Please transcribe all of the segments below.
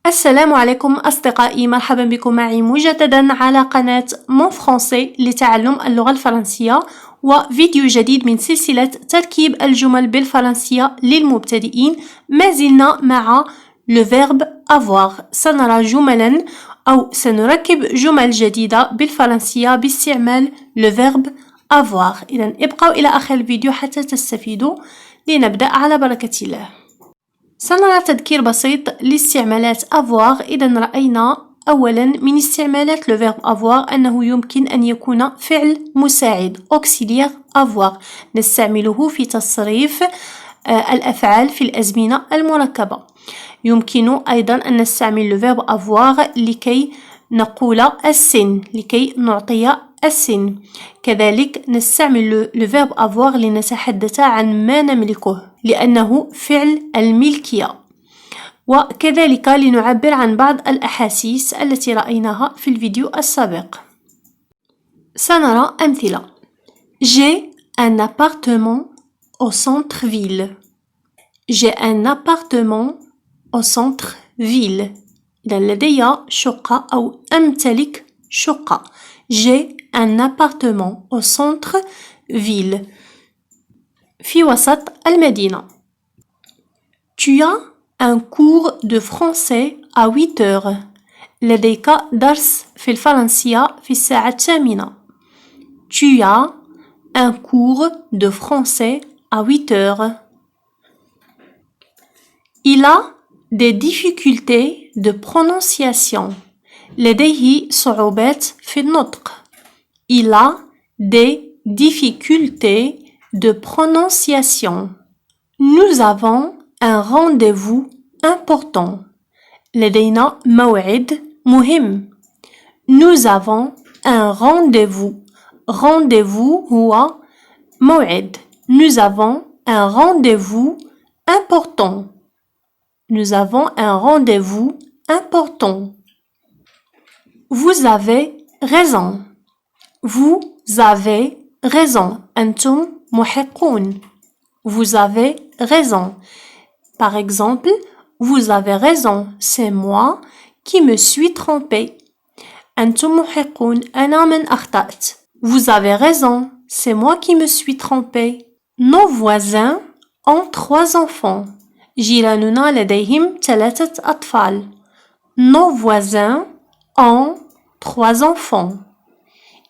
السلام عليكم أصدقائي، مرحبا بكم معي مجددا على قناة مون فرونسي لتعلم اللغة الفرنسية، وفيديو جديد من سلسلة تركيب الجمل بالفرنسية للمبتدئين. ما زلنا مع le verbe avoir. سنرى جملا أو سنركب جمل جديدة بالفرنسية باستعمال le verbe avoir. إذن ابقوا إلى آخر الفيديو حتى تستفيدوا. لنبدأ على بركة الله. سنرى تذكير بسيط لاستعمالات avoir. إذا رأينا أولا من استعمالات le verbe avoir أنه يمكن أن يكون فعل مساعد auxiliaire avoir، نستعمله في تصريف الأفعال في الأزمنة المركبة. يمكن أيضا أن نستعمل le verbe avoir لكي نقول السن، لكي نعطي السن. كذلك نستعمل le verbe avoir لنتحدث عن ما نملكه لأنه فعل الملكية، وكذلك لنعبر عن بعض الأحاسيس التي رأيناها في الفيديو السابق. سنرى أمثلة. J'ai un appartement au centre-ville. J'ai un appartement au centre-ville. إذا لدي شقة أو أمتلك شقة. J'ai un appartement au centre-ville. في وسط المدينة. Tu as un cours de français à 8 heures. لديك درس في الفرنسية في الساعة 8. Tu as un cours de français à 8 heures. Il a des difficultés de prononciation. لديه صعوبات في النطق. Il a des difficultés de prononciation. Nous avons un rendez-vous important. لدينا موعد مهم. Nous avons un rendez-vous. Rendez-vous هو موعد. Nous avons un rendez-vous important. Nous avons un rendez-vous important. Vous avez raison. Vous avez raison. أنتم محقون. Vous avez raison. Par exemple, vous avez raison. C'est moi qui me suis trompé. أنتم محقون. أنا من أخطأت. Vous avez raison. C'est moi qui me suis trompé. Nos voisins ont 3 enfants. جيراننا لديهم 3 أطفال. Nos voisins ont 3 enfants.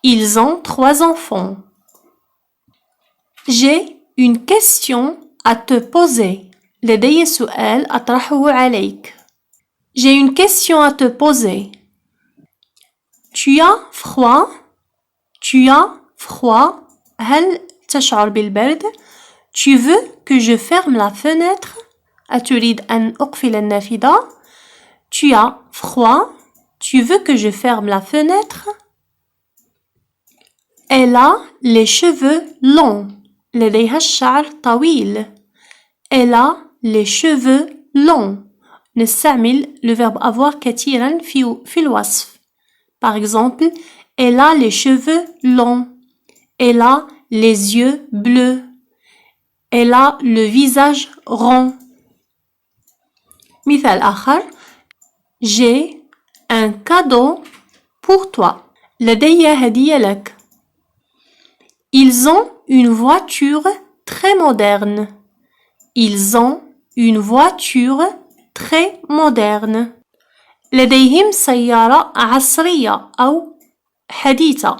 Ils ont 3 enfants. J'ai une question à te poser. لدي سؤال أطرحه عليك. J'ai une question à te poser. Tu as froid? Tu as froid? هل تشعر بالبرد؟ Tu veux que je ferme la fenêtre? أتريد أن أقفل النافذة؟ Tu as froid? Tu veux que je ferme la fenêtre? Elle a les cheveux longs. لديها الشعر طويل. Elle a les cheveux longs. نستعمل le verbe avoir كثيرا في الوصف. Par exemple, elle a les cheveux longs. Elle a les yeux bleus. Elle a le visage rond. مثال آخر. J'ai un cadeau pour toi. لدي هدية لك. Ils ont une voiture très moderne. Ils ont une voiture très moderne. لديهم سيارة عصرية أو حديثة.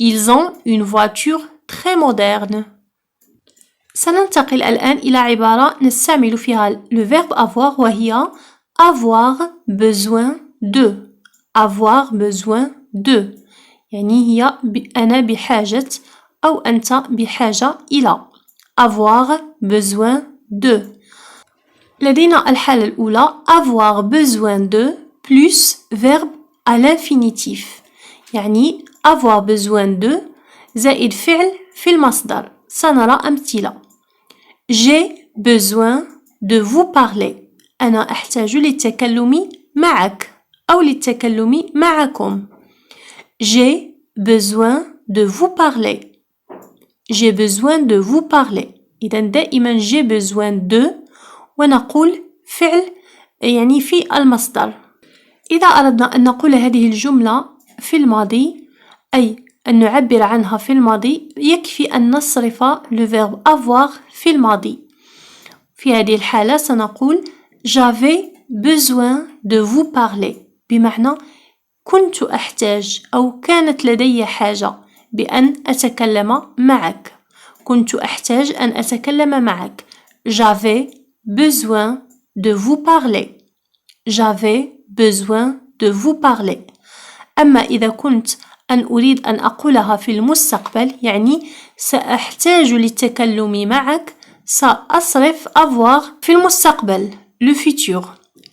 Ils ont une voiture très moderne. سننتقل الآن إلى عبارة نستعمل فيها le verbe avoir وهي avoir besoin de. Avoir besoin de. يعني هي أنا بحاجة أو أنت بحاجة إلى. Avoir besoin de. لدينا الحالة الأولى avoir besoin de plus verbe à l'infinitif. يعني avoir besoin de زائد فعل في المصدر. سنرى أمثلة. J'ai besoin de vous parler. أنا أحتاج للتكلم معك أو للتكلم معكم. J'ai besoin de vous parler. J'ai besoin de vous parler. إذن دائما j'ai besoin de ونقول فعل يعني في المصدر. إذا أردنا أن نقول هذه الجملة في الماضي أي أن نعبر عنها في الماضي يكفي أن نصرف le verbe avoir في الماضي. في هذه الحالة سنقول j'avais besoin de vous parler بمعنى كنت أحتاج أو كانت لدي حاجة بأن أتكلم معك. كنت أحتاج أن أتكلم معك. J'avais besoin de vous parler. J'avais besoin de vous parler. أما إذا كنت أريد أن أقولها في المستقبل يعني سأحتاج للتكلم معك سأصرف avoir في المستقبل le futur.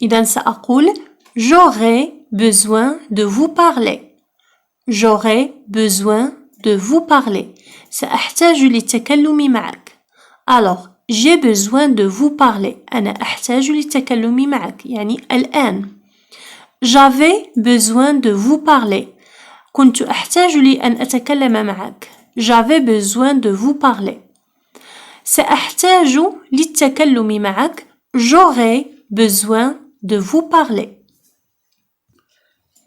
إذا سأقول j'aurai besoin de vous parler. J'aurai besoin de vous parler. سأحتاج للتكلم معك. Alors, j'ai besoin de vous parler. أنا أحتاج للتكلم معك يعني الآن. J'avais besoin de vous parler. كنت أحتاج لأن أتكلم معك. J'avais besoin de vous parler. سأحتاج للتكلم معك. J'aurai besoin de vous parler.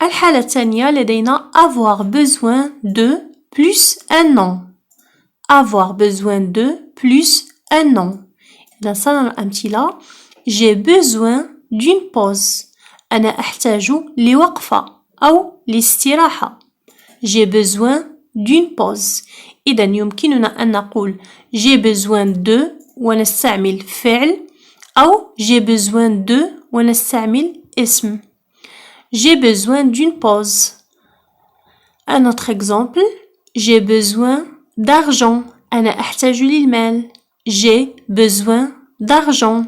الحالة الثانية لدينا avoir besoin de plus un nom. Avoir besoin de plus un nom. إذا صار الأمثلة j'ai besoin d'une pause. أنا أحتاج لوقفة أو لاستراحة. J'ai besoin d'une pause. إذا يمكننا أن نقول j'ai besoin de ونستعمل فعل أو j'ai besoin de ونستعمل اسم. J'ai besoin d'une pause. Un autre exemple, j'ai besoin d'argent. أنا أحتاج للمال. J'ai besoin d'argent.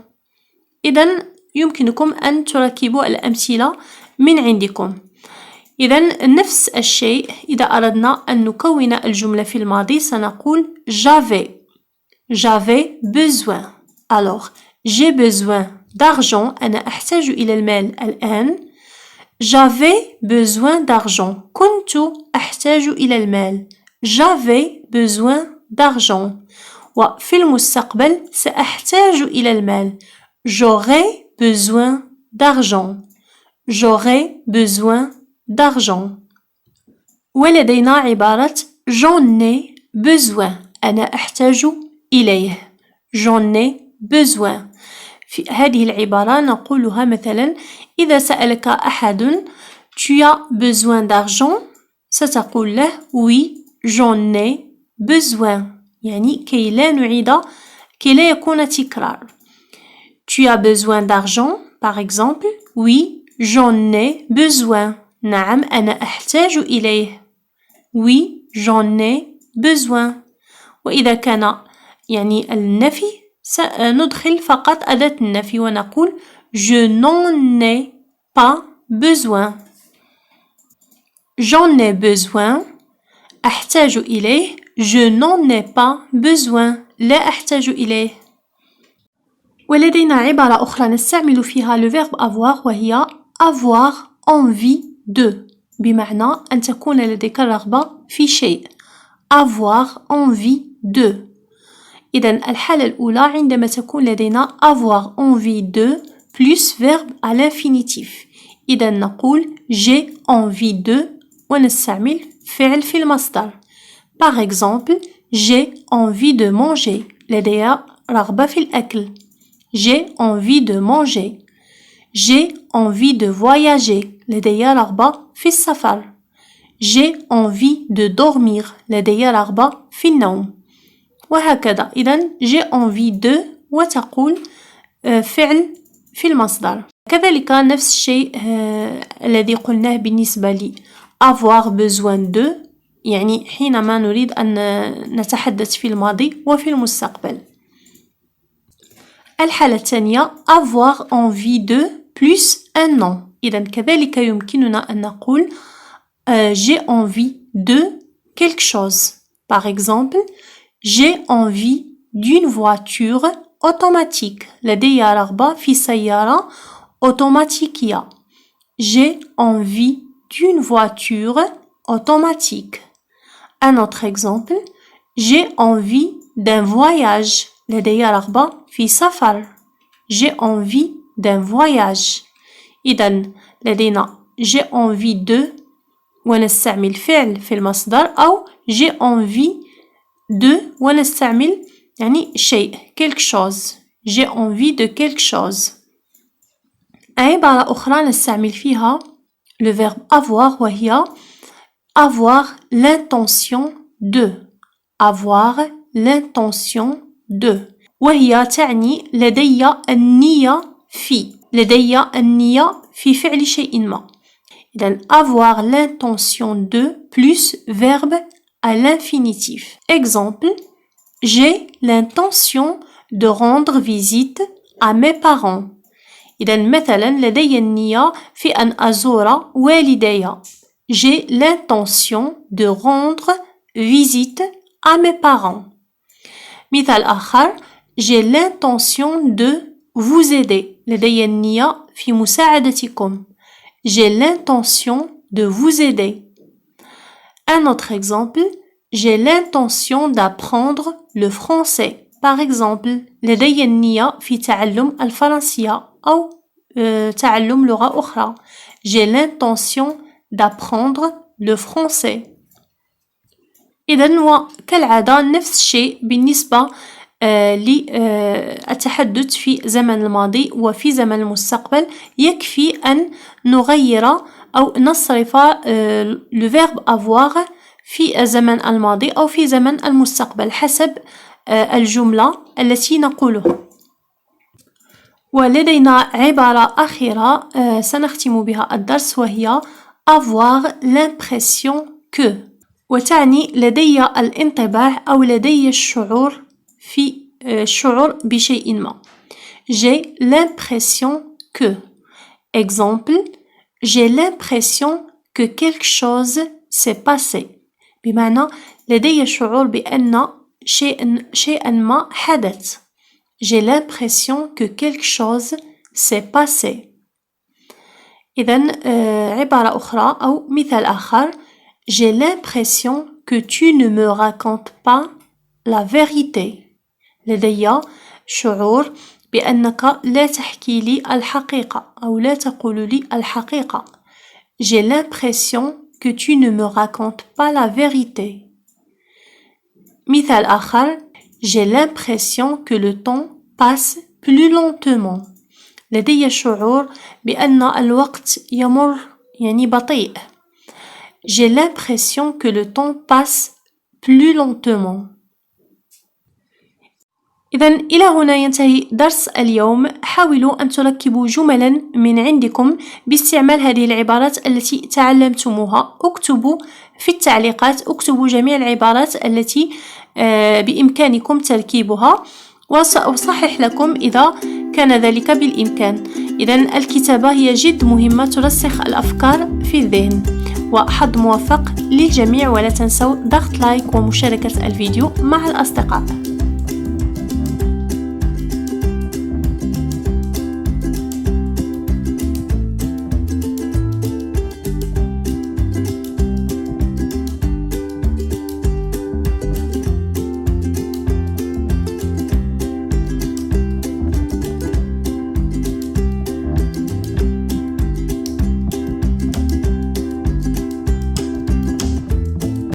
إذن يمكنكم أن تركبوا الأمثلة من عندكم. إذن نفس الشيء إذا أردنا أن نكون الجملة في الماضي سنقول j'avais. J'avais besoin. Alors, j'ai besoin d'argent. أنا أحتاج إلى المال الآن. J'avais besoin d'argent. كنت أحتاج إلى المال. J'avais besoin d'argent. وفي المستقبل سأحتاج إلى المال. J'aurai besoin d'argent. J'aurai besoin d'argent. ولدينا عبارة j'en ai besoin. أنا أحتاج إليه. J'en ai besoin. في هذه العبارة نقولها مثلا إذا سألك أحد tu as besoin d'argent ستقول له oui j'en ai besoin يعني كي لا يكون تكرار. Tu as besoin d'argent par exemple oui j'en ai besoin. نعم أنا أحتاج إليه. Oui j'en ai besoin. وإذا كان يعني النفي سندخل فقط أداة النفي ونقول je n'en ai pas besoin. J'en ai besoin. أحتاج إليه. Je n'en ai pas besoin. لا أحتاج إليه. ولدينا عبارة أخرى نستعمل فيها le verbe avoir وهي avoir envie de بمعنى أن تكون لديك الرغبة في شيء. Avoir envie de. إذن الحالة الأولى عندما تكون لدينا avoir envie de plus verbe à l'infinitif. إذن نقول j'ai envie de ونستعمل فعل في المصدر. Par exemple, j'ai envie de manger. لدي رغبة في الأكل. J'ai envie de manger. J'ai envie de voyager. لدي رغبة في السفر. J'ai envie de dormir. لدي رغبة في النوم. وهكذا. إذن j'ai envie de وتقول فعل في المصدر. كذلك نفس الشيء الذي قلناه بالنسبة لي avoir besoin de يعني حينما نريد أن نتحدث في الماضي وفي المستقبل. الحالة الثانية avoir envie de plus un nom. إذن كذلك يمكننا أن نقول j'ai envie de quelque chose. Par exemple, j'ai envie d'une voiture automatique. لدي رغبة في سيارة أوتوماتيكية. J'ai envie d'une voiture automatique. Un autre exemple, j'ai envie d'un voyage. لدي رغبة في سفر. J'ai envie d'un voyage. إذا لدينا j'ai envie de ونستعمل فعل في المصدر أو j'ai envie de ونستعمل يعني شيء quelque chose. j'ai envie de quelque chose. عبارة أخرى نستعمل فيها le verbe avoir وهي avoir l'intention de. avoir l'intention de وهي تعني لدي النية في. لدي النية في فعل شيء ما. إذن avoir l'intention de plus verbe à l'infinitif. Exemple, j'ai l'intention de rendre visite à mes parents. إذن مثلا لدي النية في أن أزور والدي. J'ai l'intention de rendre visite à mes parents. مثال آخر j'ai l'intention de vous aider. لدي النية في مساعدتكم. J'ai l'intention de vous aider. Un autre exemple, j'ai l'intention d'apprendre le français. Par exemple, لدي النية في تعلم الفرنسية أو تعلم لغة أخرى. J'ai l'intention d'apprendre le français. إذن وكالعادة نفس الشيء بالنسبة للتحدث في زمن الماضي وفي زمن المستقبل. يكفي أن نغير أو نصرف le verbe avoir في الزمن الماضي أو في زمن المستقبل حسب الجملة التي نقولها. ولدينا عبارة أخيرة سنختم بها الدرس وهي avoir l'impression que وتعني لدي الانطباع أو لدي الشعور في الشعور بشيء ما. J'ai l'impression que. Exemple, j'ai l'impression que quelque chose s'est passé. بمعنى لدي شعور بأن شيئا ما حدث. J'ai l'impression que quelque chose s'est passé. إذن عبارة أخرى أو مثال آخر j'ai l'impression que tu ne me racontes pas la vérité. لدي شعور بأنك لا تحكي لي الحقيقة أو لا تقول لي الحقيقة. J'ai l'impression que tu ne me racontes pas la vérité. مثال آخر j'ai l'impression que le temps passe plus lentement. لدي شعور بأن الوقت يمر يعني بطيء. J'ai l'impression que le temps passe plus lentement. إذن إلى هنا ينتهي درس اليوم. حاولوا أن تركبوا جملا من عندكم باستعمال هذه العبارات التي تعلمتموها. اكتبوا في التعليقات اكتبوا جميع العبارات التي بإمكانكم تركيبها وسأصحح لكم إذا كان ذلك بالإمكان. إذن الكتابة هي جد مهمة ترسخ الأفكار في الذهن. وحظ موفق للجميع ولا تنسوا ضغط لايك ومشاركة الفيديو مع الأصدقاء.